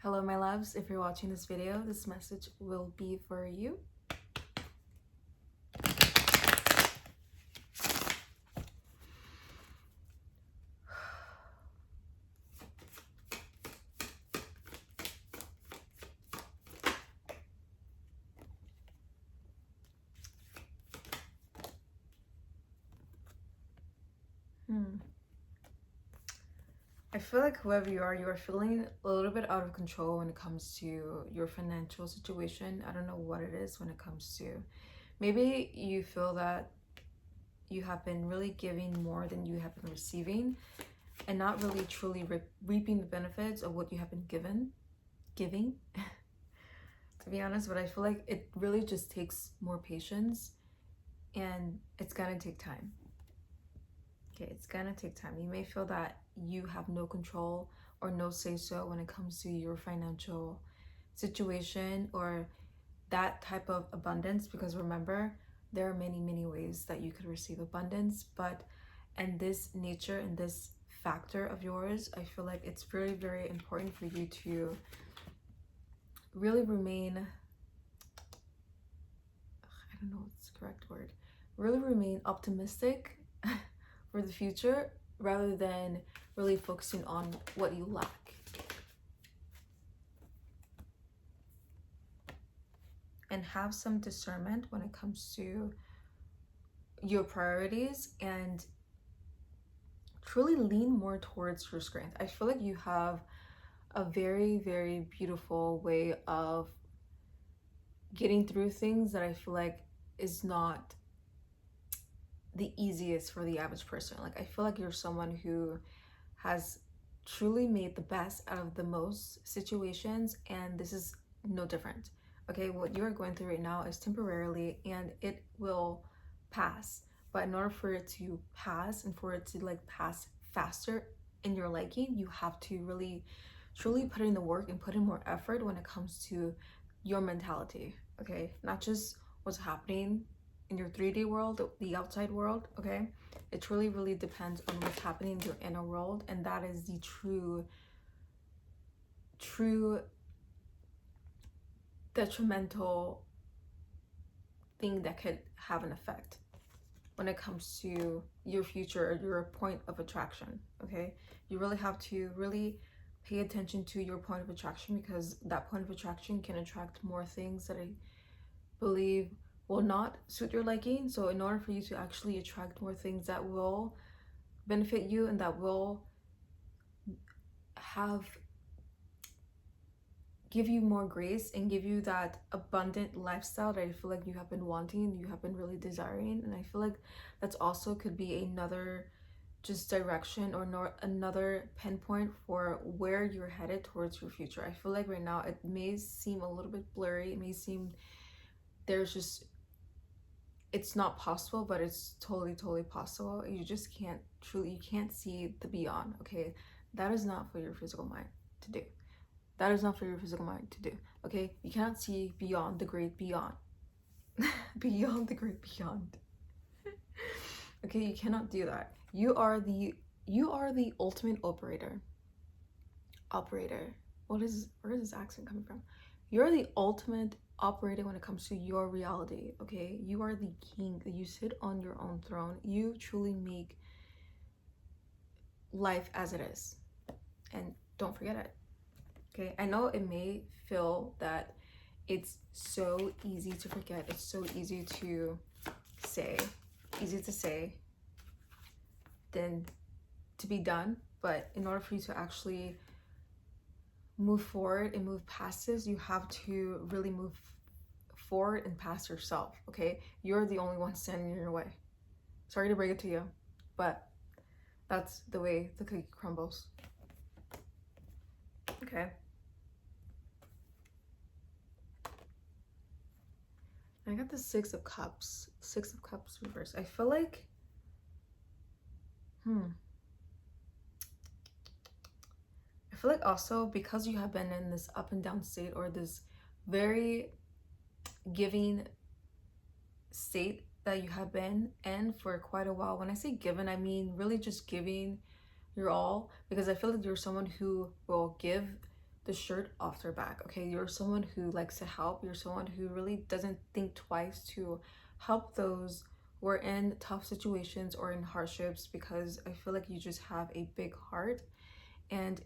Hello, my loves. If you're watching this video, this message will be for you. I feel like whoever you are feeling a little bit out of control when it comes to your financial situation. I don't know what it is when it comes to. Maybe you feel that you have been really giving more than you have been receiving and not really truly reaping the benefits of what you have been giving. To be honest, but I feel like it really just takes more patience and it's gonna take time. Okay, it's gonna take time. You may feel that you have no control or no say so when it comes to your financial situation or that type of abundance, because remember, there are many ways that you could receive abundance, but in this nature, in this factor of yours, I feel like it's very important for you to really remain, I don't know what's the correct word, really remain optimistic for the future rather than really focusing on what you lack. And have some discernment when it comes to your priorities and truly lean more towards your strength. I feel like you have a very beautiful way of getting through things that I feel like is not the easiest for the average person. Like, I feel like you're someone who has truly made the best out of the most situations, and this is no different. Okay, what you're going through right now is temporarily and it will pass. But in order for it to pass and for it to like pass faster in your liking, you have to really truly put in the work and put in more effort when it comes to your mentality. Okay, not just what's happening in your 3D world, the outside world. Okay, it truly really depends on what's happening in your inner world, and that is the true detrimental thing that could have an effect when it comes to your future or your point of attraction. Okay, you really have to really pay attention to your point of attraction, because that point of attraction can attract more things that I believe will not suit your liking. So in order for you to actually attract more things that will benefit you and that will have give you more grace and give you that abundant lifestyle that I feel like you have been wanting, you have been really desiring. And I feel like that's also could be another just direction or another pinpoint for where you're headed towards your future. I feel like right now it may seem a little bit blurry, it may seem there's just, it's not possible, but it's totally possible. You just can't truly, you can't see the beyond. Okay, that is not for your physical mind to do. That is not for your physical mind to do. Okay, you cannot see beyond the great beyond. Beyond the great beyond. Okay, you cannot do that. You are the ultimate operator. Where is this accent coming from? You're the ultimate operator when it comes to your reality. Okay, you are the king. You sit on your own throne. You truly make life as it is, and don't forget it. Okay, I know it may feel that it's so easy to forget, it's so easy to say than to be done, but in order for you to actually move forward and move past this, you have to really move forward and past yourself. Okay, you're the only one standing in your way. Sorry to break it to you, but that's the way the cookie crumbles. Okay, I got the Six of Cups reverse. I feel like I feel like also because you have been in this up and down state, or this very giving state that you have been in for quite a while. When I say given, I mean really just giving your all, because I feel like you're someone who will give the shirt off their back. Okay, you're someone who likes to help. You're someone who really doesn't think twice to help those who are in tough situations or in hardships, because I feel like you just have a big heart. And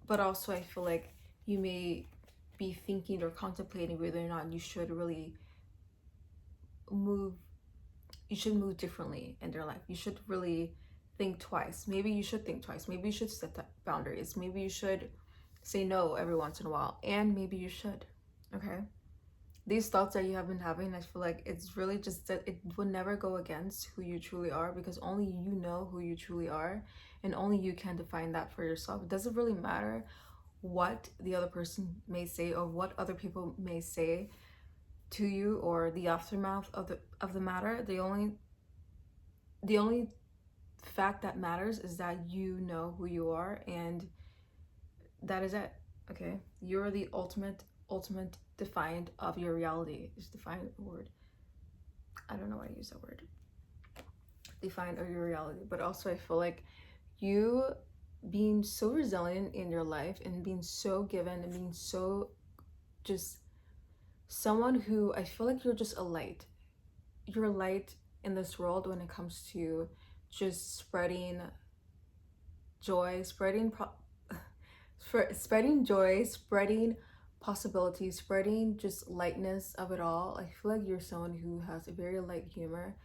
but also I feel like you may be thinking or contemplating whether or not you should really move you should move differently in their life. You should really think twice. Maybe you should think twice. Maybe you should set boundaries. Maybe you should say no every once in a while. And maybe you should. Okay? These thoughts that you have been having, I feel like it's really just that it would never go against who you truly are, because only you know who you truly are, and only you can define that for yourself. It doesn't really matter what the other person may say or what other people may say to you, or the aftermath of the matter. The only fact that matters is that you know who you are, and that is it. Okay, you're the ultimate defined of your reality. Is defined a word? I don't know why I use that word. Defined of your reality. But also I feel like you being so resilient in your life and being so given and being so just someone who, I feel like you're just a light. You're a light in this world when it comes to just spreading joy, spreading joy, spreading possibilities, spreading just lightness of it all. I feel like you're someone who has a very light humor,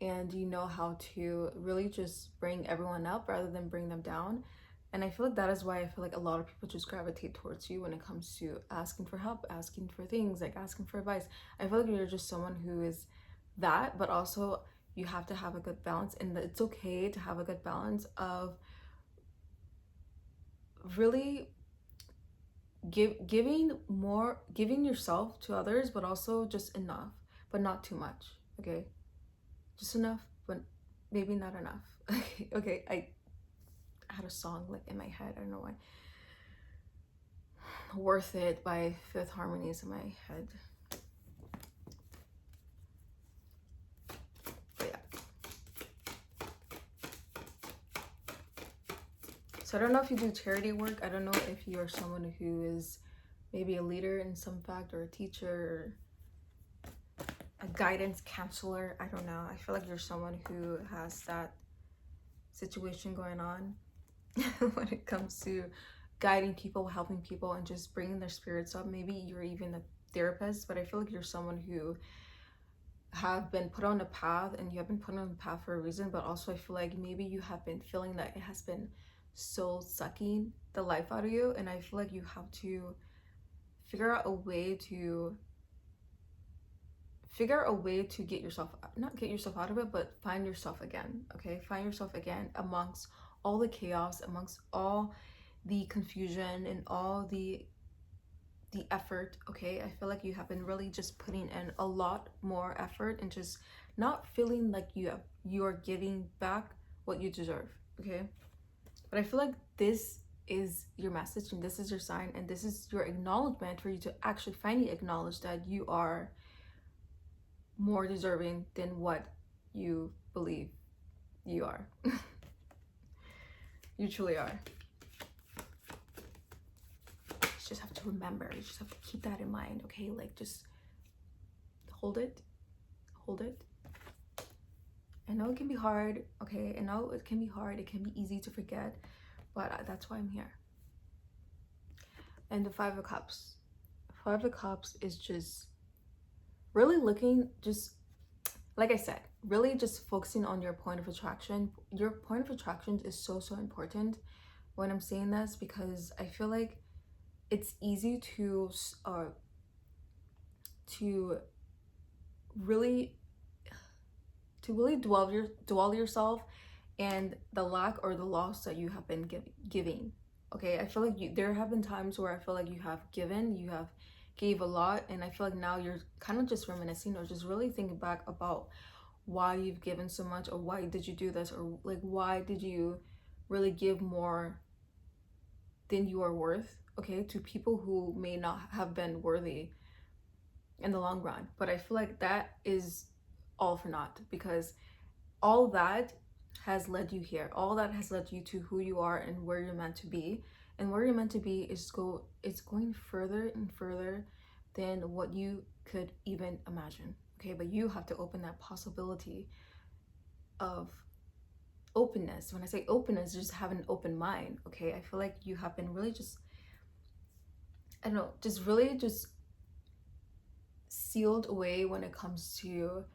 and you know how to really just bring everyone up rather than bring them down. And I feel like that is why I feel like a lot of people just gravitate towards you when it comes to asking for help, asking for things, like asking for advice. I feel like you're just someone who is that, but also you have to have a good balance, and it's okay to have a good balance of really giving yourself to others, but also just enough, but not too much. Okay, just enough, but maybe not enough. Okay, I had a song like in my head, I don't know why. Worth It by Fifth Harmony is in my head. But yeah, so I don't know if you do charity work. I don't know if you are someone who is maybe a leader in some fact, or a teacher, or a guidance counselor. I don't know. I feel like you're someone who has that situation going on when it comes to guiding people, helping people, and just bringing their spirits up. Maybe you're even a therapist, but I feel like you're someone who have been put on a path, and you have been put on a path for a reason. But also I feel like maybe you have been feeling that it has been soul sucking the life out of you, and I feel like you have to figure out a way to get yourself, not get yourself out of it, but find yourself again. Okay, find yourself again amongst all the chaos, amongst all the confusion and all the effort. Okay, I feel like you have been really just putting in a lot more effort and just not feeling like you are giving back what you deserve. Okay, but I feel like this is your message, and this is your sign, and this is your acknowledgement for you to actually finally acknowledge that you are more deserving than what you believe you are. You truly are. You just have to remember, you just have to keep that in mind. Okay, like just hold it. I know it can be hard. Okay, I know it can be hard, it can be easy to forget, but that's why I'm here. And the Five of Cups is just really looking, just like I said, really just focusing on your point of attraction. Your point of attraction is so important when I'm saying this, because I feel like it's easy to really dwell yourself and the lack or the loss that you have been giving. Okay, I feel like there have been times where I feel like you have gave a lot, and I feel like now you're kind of just reminiscing or just really thinking back about why you've given so much, or why did you do this, or like why did you really give more than you are worth, okay, to people who may not have been worthy in the long run. But I feel like that is all for naught, because all that has led you here, all that has led you to who you are and where you're meant to be. And where you're meant to be is it's going further and further than what you could even imagine. Okay, but you have to open that possibility of openness. When I say openness, just have an open mind. Okay, I feel like you have been really just, I don't know, just really just sealed away when it comes to your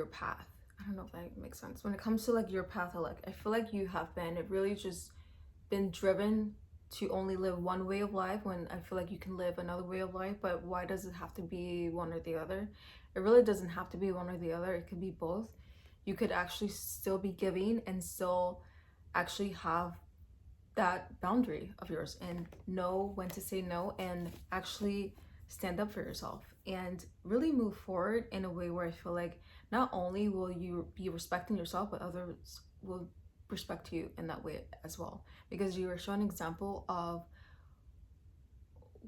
path. I don't know if that makes sense. When it comes to like your path of like, I feel like you have been really just been driven to only live one way of life, when I feel like you can live another way of life. But why does it have to be one or the other? It really doesn't have to be one or the other. It could be both. You could actually still be giving and still actually have that boundary of yours and know when to say no, and actually stand up for yourself and really move forward in a way where I feel like not only will you be respecting yourself, but others will respect you in that way as well, because you are showing an example of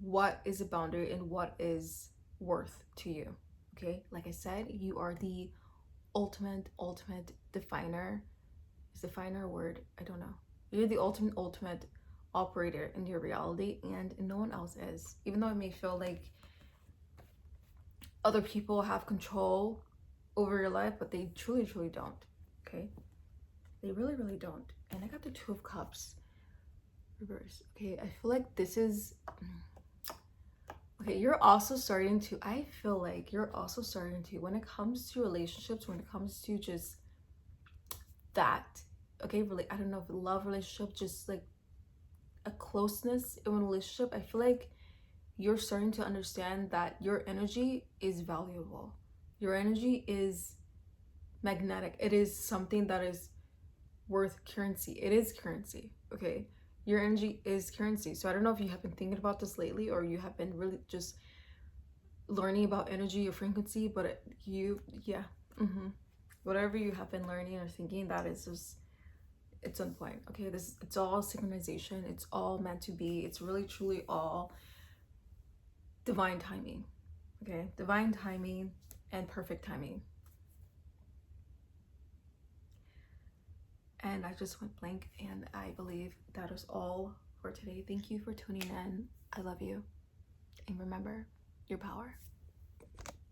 what is a boundary and what is worth to you. Okay, like I said, you are the ultimate definer. Is definer a word? I don't know. You're the ultimate operator in your reality, and no one else is. Even though it may feel like other people have control over your life, but they truly don't. Okay, they really don't. And I got the Two of Cups reverse. Okay, I feel like this is okay. You're also starting to, I feel like you're also starting to, when it comes to relationships, when it comes to just that, okay, really, I don't know if love relationship, just like a closeness in a relationship, I feel like you're starting to understand that your energy is valuable. Your energy is magnetic. It is something that is worth currency. It is currency, okay? Your energy is currency. So I don't know if you have been thinking about this lately, or you have been really just learning about energy or frequency, but yeah, whatever you have been learning or thinking, that is just, it's on point. Okay, it's all synchronization. It's all meant to be. It's really truly all divine timing. Okay, divine timing and perfect timing. And I just went blank, and I believe that is all for today. Thank you for tuning in. I love you, and remember your power.